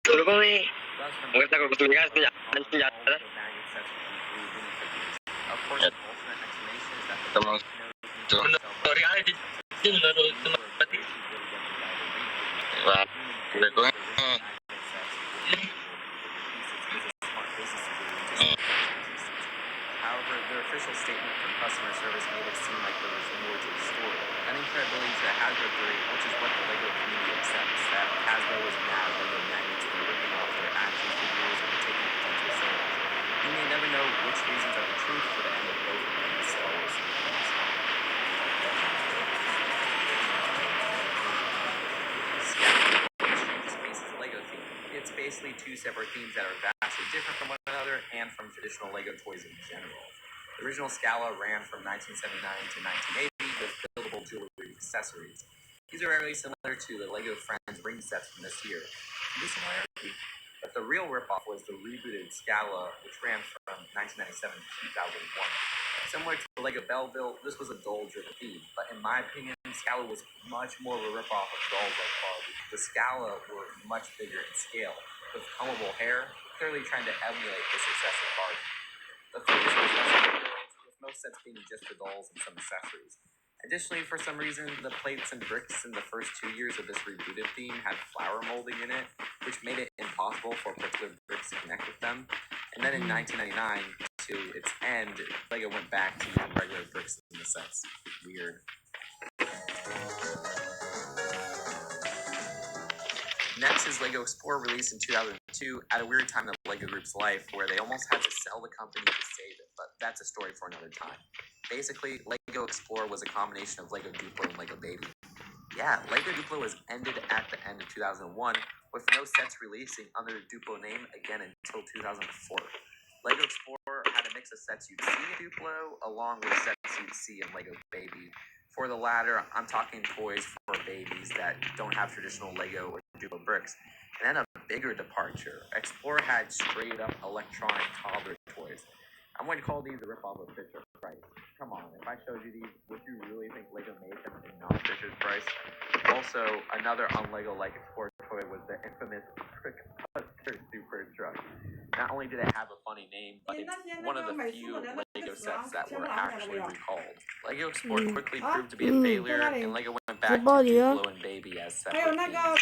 Luego me muestra con tu gas ya. Estamos However, their official statement from customer service made it seem like there was more to the story. Lending credibility to the Hasbro theory, which is what the LEGO community accepts, that Hasbro was mad LEGO magnets were ripping off their action figures and taking potential sales. You may never know which reasons are the truth for the end of both of these Star Wars series. Space's LEGO theme. It's basically two separate themes that are vastly different from one another and from traditional LEGO toys in general. The original Scala ran from 1979 to 1980 with buildable jewelry accessories. These are very similar to the LEGO Friends ring sets from this year. This similarity, but the real ripoff was the rebooted Scala, which ran from 1997 to 2001. Similar to the LEGO Belleville, this was a doll-driven theme, but in my opinion, Scala was much more of a ripoff of dolls like Barbie. The Scala were much bigger in scale, with combable hair, clearly trying to emulate the success of Barbie. The focus was less on the girls, with most sets being just the dolls and some accessories. Additionally, for some reason, the plates and bricks in the first 2 years of this rebooted theme had flower molding in it, which made it impossible for particular bricks to connect with them. And then in 1999, to its end, LEGO went back to using regular bricks in the sets. Weird. Next is LEGO Explorer, released in 2002 at a weird time in the LEGO Group's life where they almost had to sell the company to save it, but that's a story for another time. Basically, LEGO Explorer was a combination of LEGO Duplo and LEGO Baby. Yeah, LEGO Duplo was ended at the end of 2001, with no sets releasing under the Duplo name again until 2004. LEGO Explorer had a mix of sets you'd see in Duplo, along with sets you'd see in LEGO Baby. For the latter, I'm talking toys for babies that don't have traditional LEGO or Duplo bricks. And then a bigger departure. Explorer had straight up electronic toddler toys. I'm going to call these a ripoff of Fisher Price. Come on, if I showed you these, would you really think LEGO made them and not Fisher Price? Also, another un-LEGO-like Explorer toy was the infamous Brickbuster Super Truck. Not only did it have a funny name, but it's one of the few LEGO sets that were actually recalled. LEGO Explorer quickly proved to be a failure, and LEGO went back to Duplo and Baby as separate themes.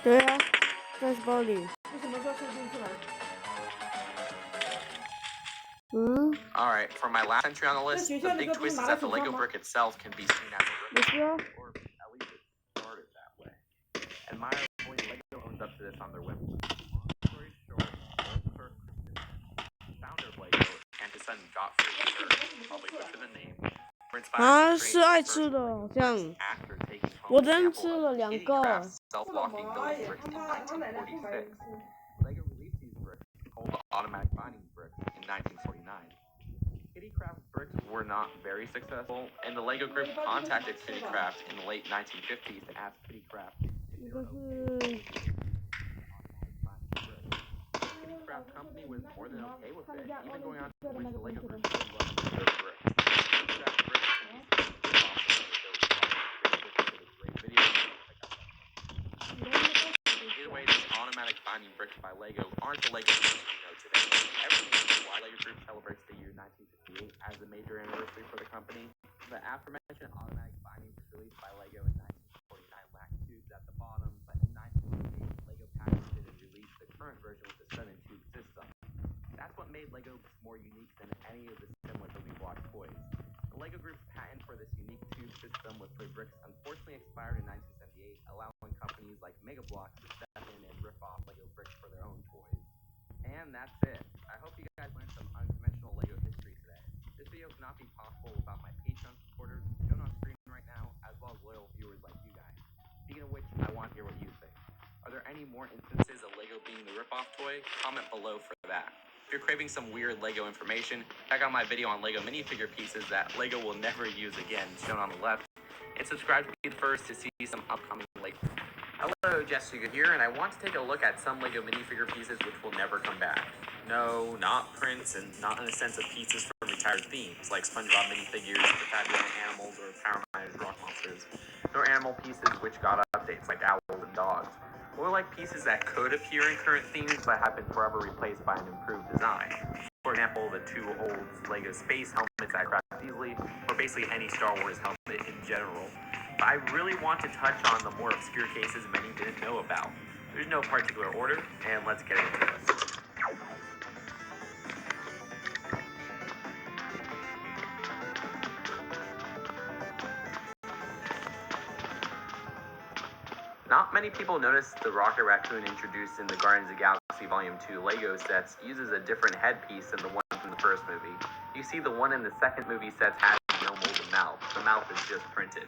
对啊，在包里。Alright, for my last entry on the list, the big twist is that the LEGO brick itself can be seen as a ripoff, or at least it started that way. And my point, LEGO owns up to this on their website. Long story short, Kirk, founder of LEGO, and his son Godfrey, probably butchered the name, were inspired to create the first LEGO bricks after taking home an example of Kitty Craft's self-locking building bricks in 1946. LEGO released these bricks, called the automatic binding bricks, in 1949. Kitty Craft bricks were not very successful, and the LEGO Group contacted Kitty Craft in the late 1950s to ask Kitty Craft if they were okay. Kitty Craft Company was more than okay with it, even going on to wish the LEGO Group would love to those bricks. Kitty Craft bricks either way, these automatic binding bricks by LEGO aren't the LEGO bricks we know today. Everyone knows why LEGO Group celebrates the year 1958 as a major anniversary for the company. The aforementioned automatic binding was released by LEGO in 1949 lacked tubes at the bottom, but in 1948, LEGO patented it and released the current version with the 7-tube system. That's what made LEGO more unique than any of the similar Movie Block toys. The LEGO Group's patent for this unique tube system with toy bricks unfortunately expired in 1978, allowing companies like Mega Bloks to step in and rip off LEGO bricks for their own toys. And that's it. I hope you guys learned some unconventional LEGO history today. This video could not be possible without my Patreon supporters, shown on screen right now, as well as loyal viewers like you guys. Speaking of which, I want to hear what you think. Are there any more instances of LEGO being the ripoff toy? Comment below for that. If you're craving some weird LEGO information, check out my video on LEGO minifigure pieces that LEGO will never use again, shown on the left. And subscribe to be the first to see some upcoming LEGO. Hello, Jessica here, and I want to take a look at some LEGO minifigure pieces which will never come back. No, not prints, and not in the sense of pieces from retired themes, like SpongeBob minifigures, the fabulous animals, or Power Rangers rock monsters, nor animal pieces which got updates like owls and dogs. or like pieces that could appear in current themes but have been forever replaced by an improved design. For example, the two old LEGO space helmets that craft easily, or basically any Star Wars helmet in general. But I really want to touch on the more obscure cases many didn't know about. There's no particular order, and let's get into it. Not many people noticed the Rocket Raccoon introduced in the Guardians of the Galaxy Volume 2 LEGO sets uses a different headpiece than the one from the first movie. You see, the one in the second movie sets has no molded mouth. The mouth is just printed.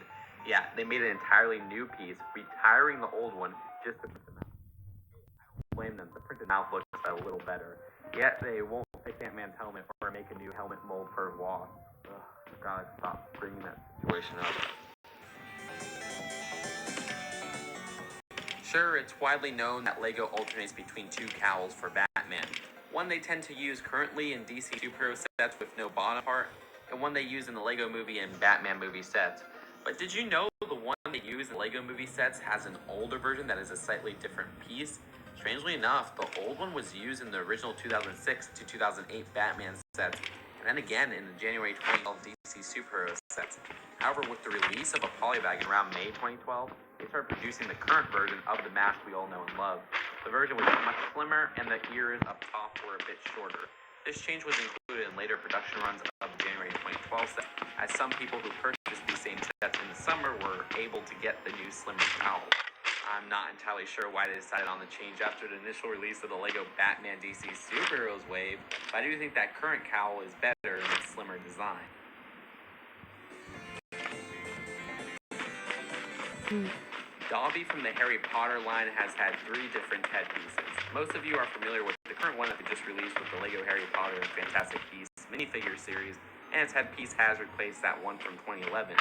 Yeah, they made an entirely new piece, retiring the old one just to print the mouth. I don't blame them. The printed mouth looks a little better. Yet they won't fix Ant-Man's helmet or make a new helmet mold for Wasp. Gotta stop bringing that situation up. Sure, it's widely known that LEGO alternates between two cowls for Batman. One they tend to use currently in DC superhero sets with no bottom part, and one they use in the LEGO movie and Batman movie sets. But did you know the one they use in LEGO movie sets has an older version that is a slightly different piece? Strangely enough, the old one was used in the original 2006 to 2008 Batman sets, and then again in the January 2012 DC superhero sets. However, with the release of a polybag in around May 2012, they started producing the current version of the mask we all know and love. The version was much slimmer, and the ears up top were a bit shorter. This change was included in later production runs of the January 2012 set, as some people who purchased these same sets in the summer were able to get the new slimmer cowl. I'm not entirely sure why they decided on the change after the initial release of the LEGO Batman DC Superheroes wave, but I do think that current cowl is better in its slimmer design. Dobby from the Harry Potter line has had 3 different headpieces. Most of you are familiar with the current one that they just released with the LEGO Harry Potter and Fantastic Beasts minifigure series, and its headpiece has replaced that one from 2011.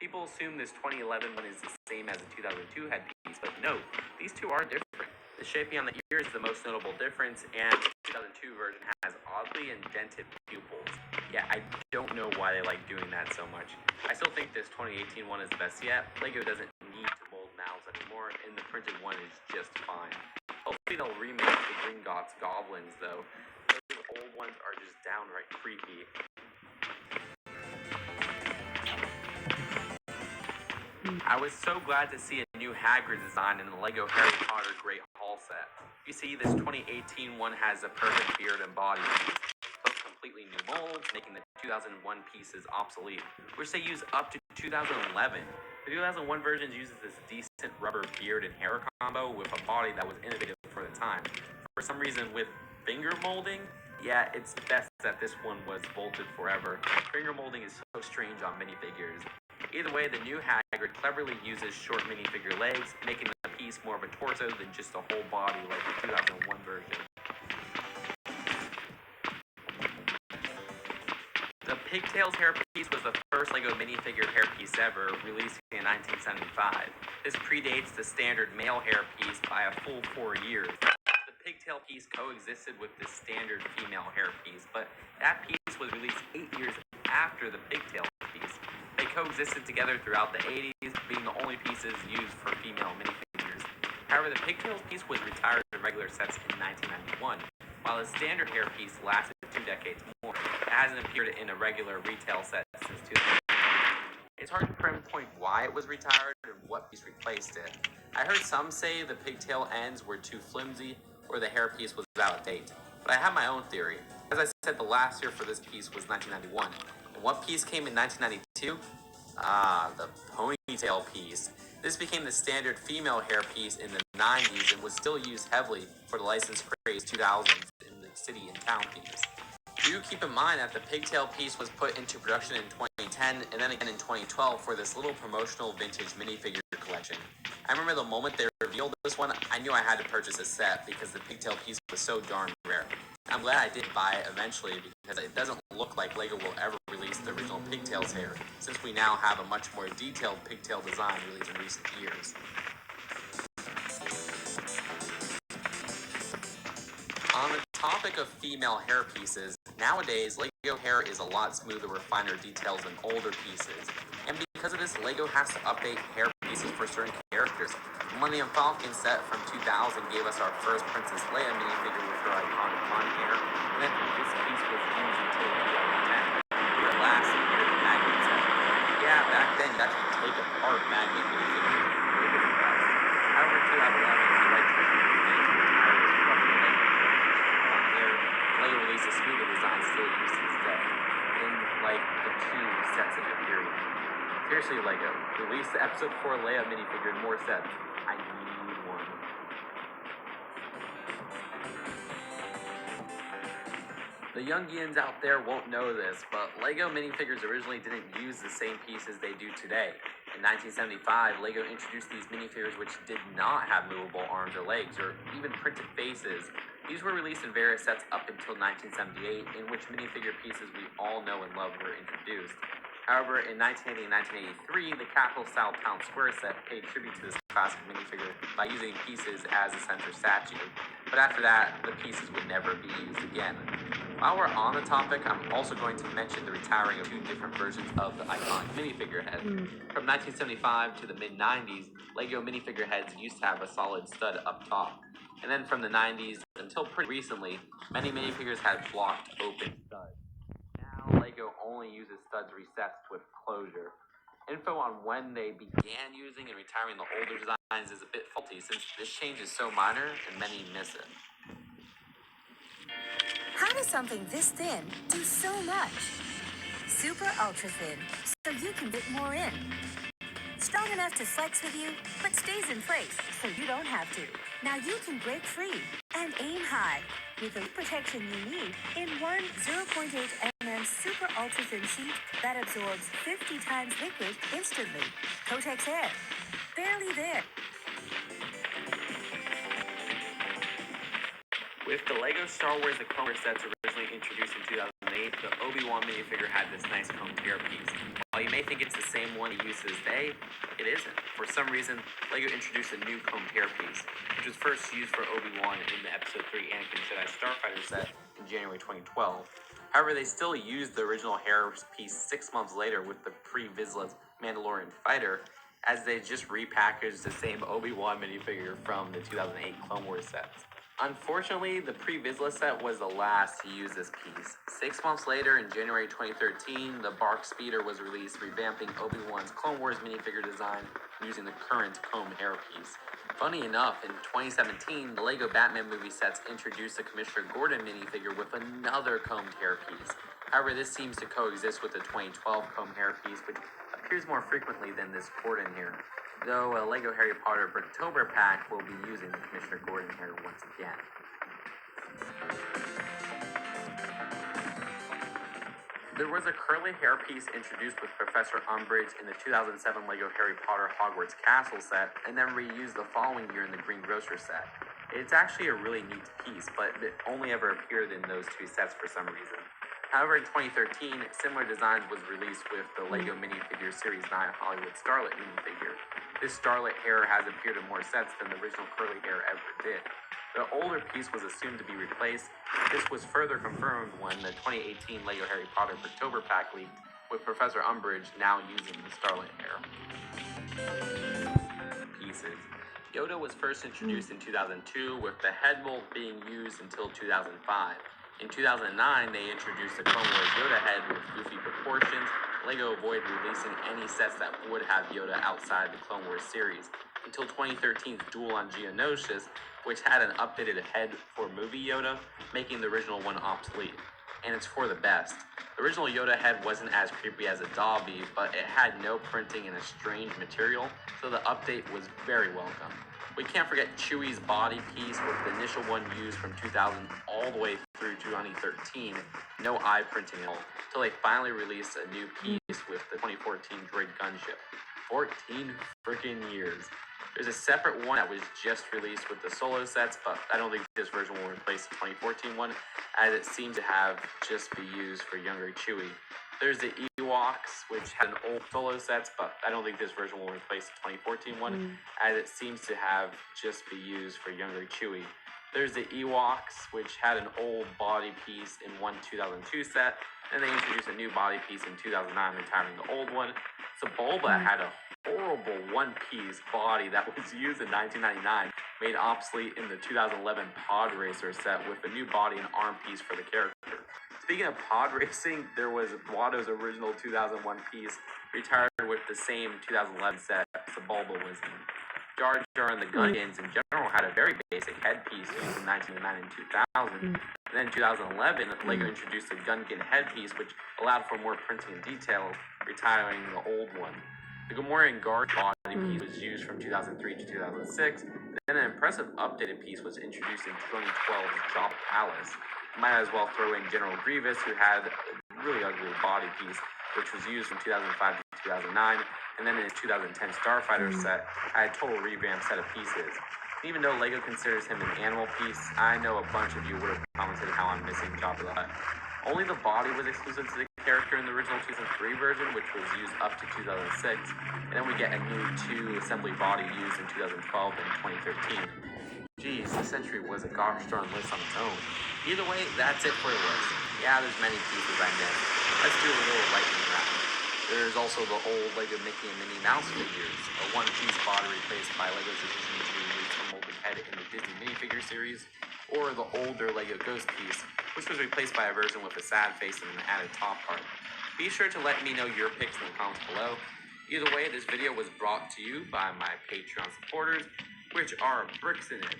People assume this 2011 one is the same as the 2002 headpiece, but no, these two are different. The shaping on the ear is the most notable difference, and the 2002 version has oddly indented pupils. Yeah, I don't know why they like doing that so much. I still think this 2018 one is the best yet. LEGO doesn't need to mold mouths anymore, and the printed one is just fine. Hopefully they'll remake the Gringotts goblins, though. Those old ones are just downright creepy. I was so glad to see a new Hagrid design in the LEGO Harry Potter Great Hall set. You see, this 2018 one has a perfect beard and body piece, both completely new molds, making the 2001 pieces obsolete, which they use up to 2011. The 2001 version uses this decent rubber beard and hair combo with a body that was innovative for the time. For some reason, with finger molding, yeah, it's best that this one was bolted forever. Finger molding is so strange on minifigures. Either way, the new Hagrid cleverly uses short minifigure legs, making the piece more of a torso than just a whole body like the 2001 version. The Pigtails hairpiece was the first LEGO minifigure hairpiece ever, released in 1975. This predates the standard male hairpiece by a full 4 years. The pigtail piece coexisted with the standard female hairpiece, but that piece was released 8 years after the pigtail piece. They coexisted together throughout the 80s, being the only pieces used for female minifigures. However, the pigtails piece was retired in regular sets in 1991, while the standard hairpiece lasted 2 decades more. It hasn't appeared in a regular retail set since 2000. It's hard to pinpoint why it was retired and what piece replaced it. I heard some say the pigtail ends were too flimsy or the hairpiece was out of date, but I have my own theory. As I said, the last year for this piece was 1991. And what piece came in 1992? The ponytail piece. This became the standard female hairpiece in the 90s and was still used heavily for the license craze 2000s in the city and town themes. Do keep in mind that the pigtail piece was put into production in 2010 and then again in 2012 for this little promotional vintage minifigure collection. I remember the moment they revealed this one, I knew I had to purchase a set because the pigtail piece was so darn rare. I'm glad I did buy it eventually because it doesn't look like LEGO will ever release the original pigtails hair, since we now have a much more detailed pigtail design released in recent years. On the topic of female hair pieces, nowadays LEGO hair is a lot smoother with finer details than older pieces, and because of this, LEGO has to update hair pieces for certain characters. The Millennium Falcon set from 2000 gave us our first Princess Leia minifigure with her iconic blonde hair, and then this piece was used until 2010. Her last year, the magnet set. Yeah, back then you actually take apart magnet minifigures. However, 2011, the right to Leia released a smoother design still used instead, in like the 2 sets of the period. Seriously, Lego, release the episode 4 Leia minifigure in more sets. I need one. The youngians out there won't know this, but Lego minifigures originally didn't use the same pieces they do today. In 1975, Lego introduced these minifigures which did not have movable arms or legs, or even printed faces. These were released in various sets up until 1978, in which minifigure pieces we all know and love were introduced. However, in 1980 and 1983, the Capitol-style Town Square set paid tribute to this classic minifigure by using pieces as a center statue. But after that, the pieces would never be used again. While we're on the topic, I'm also going to mention the retiring of 2 different versions of the iconic minifigure head. From 1975 to the mid-90s, Lego minifigure heads used to have a solid stud up top. And then from the 90s until pretty recently, many minifigures had blocked open studs. Now, Lego only uses studs recessed with closure. Info on when they began using and retiring the older designs is a bit faulty since this change is so minor and many miss it. How does something this thin do so much? Super ultra thin, so you can fit more in. Strong enough to flex with you, but stays in place, so you don't have to. Now you can break free and aim high with the protection you need in one 0.8 mm super ultra thin sheet that absorbs 50 times liquid instantly. Kotex Air. Barely there. With the Lego Star Wars The Clone Wars sets originally introduced in 2008, the Obi-Wan minifigure had this nice combed hair piece. While you may think it's the same one he uses today, it isn't. For some reason, Lego introduced a new combed hair piece, which was first used for Obi-Wan in the Episode 3 Anakin Jedi Starfighter set in January 2012. However, they still used the original hair piece 6 months later with the pre-Vizsla Mandalorian fighter, as they just repackaged the same Obi-Wan minifigure from the 2008 Clone Wars sets. Unfortunately, the pre-Vizsla set was the last to use this piece. 6 months later, in January 2013, the Bark Speeder was released, revamping Obi-Wan's Clone Wars minifigure design using the current comb hair piece. Funny enough, in 2017, the Lego Batman movie sets introduced the Commissioner Gordon minifigure with another combed hair piece. However, this seems to coexist with the 2012 comb hair piece, which appears more frequently than this Gordon hair. Though a Lego Harry Potter Bricktober pack will be using the Commissioner Gordon hair once again. There was a curly hair piece introduced with Professor Umbridge in the 2007 Lego Harry Potter Hogwarts Castle set, and then reused the following year in the Green Grocer set. It's actually a really neat piece, but it only ever appeared in those 2 sets for some reason. However, in 2013, similar designs was released with the Lego minifigure Series 9 Hollywood Starlet minifigure. This Starlet hair has appeared in more sets than the original curly hair ever did. The older piece was assumed to be replaced. This was further confirmed when the 2018 Lego Harry Potter Bricktober pack leaked, with Professor Umbridge now using the Starlet hair. Pieces. Yoda was first introduced in 2002, with the head mold being used until 2005. In 2009, they introduced the Clone Wars Yoda head with goofy proportions. Lego avoided releasing any sets that would have Yoda outside the Clone Wars series, until 2013's Duel on Geonosis, which had an updated head for movie Yoda, making the original one obsolete. And it's for the best. The original Yoda head wasn't as creepy as a Dobby, but it had no printing and a strange material, so the update was very welcome. We can't forget Chewie's body piece, with the initial one used from 2000 all the way through 2013, no eye printing at all, until they finally released a new piece with the 2014 droid gunship. 14 freaking years. There's a separate one that was just released with the solo sets, but I don't think this version will replace the 2014 one, as it seems to have just be used for younger Chewie. There's the Ewoks, which had an old solo sets, but I don't think this version will replace the 2014 one, as it seems to have just be used for younger Chewie. There's the Ewoks, which had an old body piece in one 2002 set, and they introduced a new body piece in 2009, retiring the old one. Sebulba had a horrible one-piece body that was used in 1999, made obsolete in the 2011 Pod Racer set with a new body and arm piece for the character. Speaking of pod racing, there was Watto's original 2001 piece, retired with the same 2011 set the Bulba was in. Jar Jar and the Gungans in general had a very basic headpiece used in 1999 and 2000. And then in 2011, LEGO introduced a Gungan headpiece, which allowed for more printing and detail, retiring the old one. The Gamorrean Guard body piece was used from 2003 to 2006, and then an impressive updated piece was introduced in 2012's Jabba Palace. You might as well throw in General Grievous, who had a really ugly body piece, which was used from 2005 to 2009, and then in his 2010 Starfighter set, had a total revamped set of pieces. Even though LEGO considers him an animal piece, I know a bunch of you would have commented how I'm missing Jabba the Hutt. Only the body was exclusive to the character in the original 2003 version, which was used up to 2006, and then we get a new 2 assembly body used in 2012 and 2013. Geez, this entry was a gosh darn list on its own. Either way, that's it for the list. Yeah, there's many pieces I missed. Let's do a little lightning round. There's also the old LEGO Mickey and Minnie Mouse figures, a one-piece body replaced by LEGO's decision to release a molded head in the Disney minifigure series, or the older LEGO Ghost piece, which was replaced by a version with a sad face and an added top part. Be sure to let me know your picks in the comments below. Either way, this video was brought to you by my Patreon supporters, which are Bricks in It.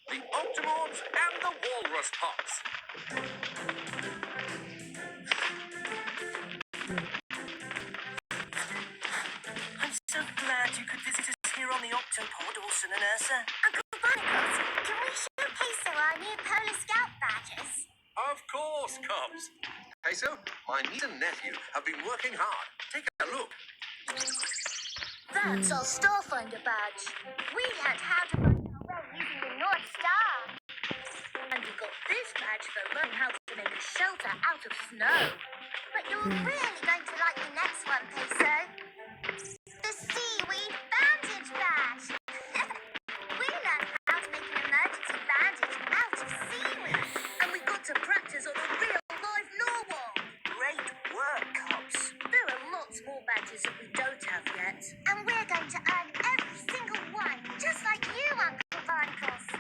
The Octomorphs and the Walrus Pops. I'm so glad you could visit us here on the Octopod, Orson and Ursa. Uncle Barnacles, can we showcase our new Polar Scout badges? Of course, Cubs. Hey, so my niece and nephew have been working hard. Take a look. That's our Starfinder badge. We learned how to find our way using the North Star. And we got this badge for learning how to make a shelter out of snow. But you're really going to like the next one, Peso. The Seaweed Bandage badge. We learned how to make an emergency bandage out of seaweed. And we got to practice on a real live narwhal. Great work, Cubs. There are lots more badges that we don't have yet. And we're going to earn every single one, just like you, Uncle Barnacles.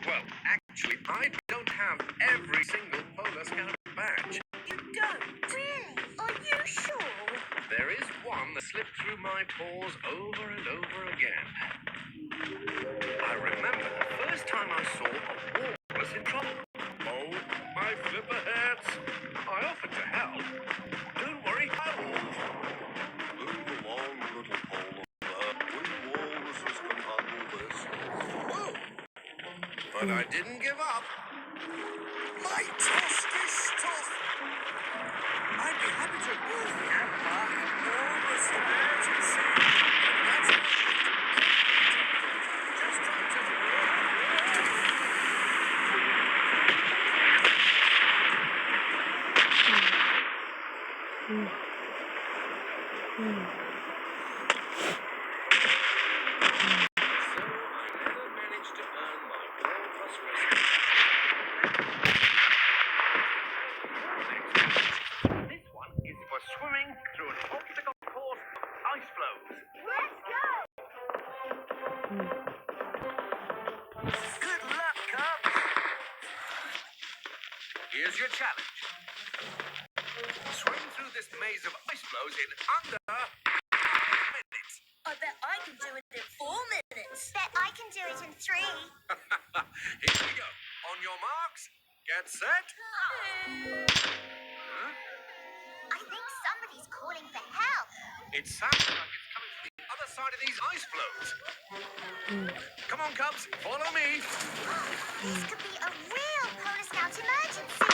Well, actually, I don't have every single Polar Scout badge. You don't? Really? Are you sure? There is one that slipped through my paws over and over again. I remember the first time I saw a walrus in trouble. Oh, my flipper hats! I offered to help. Don't worry, I'll move. Move along, little polar bear. We walruses can handle this. Whoa! But I didn't give up. My tusk is tough. I'd be happy to move you. Walrus emergency. That's it. Just try to... So I never managed to earn my walrus rescue. This one is for swimming through an obstacle course of ice floes. Let's go! Good luck, Cubs. Here's your challenge. Swim through this maze of ice floes in under minutes. I bet I can do it in 4 minutes. Bet I can do it in 3. Here we go. On your marks, get set. Huh? I think somebody's calling for help. It sounds like it's coming from the side of these ice floes. Come on, Cubs, follow me. This could be a real Polar Scout emergency.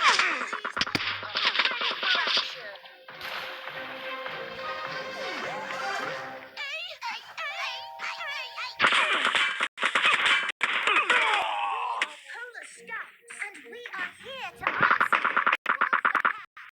Ready for action. Polar Scout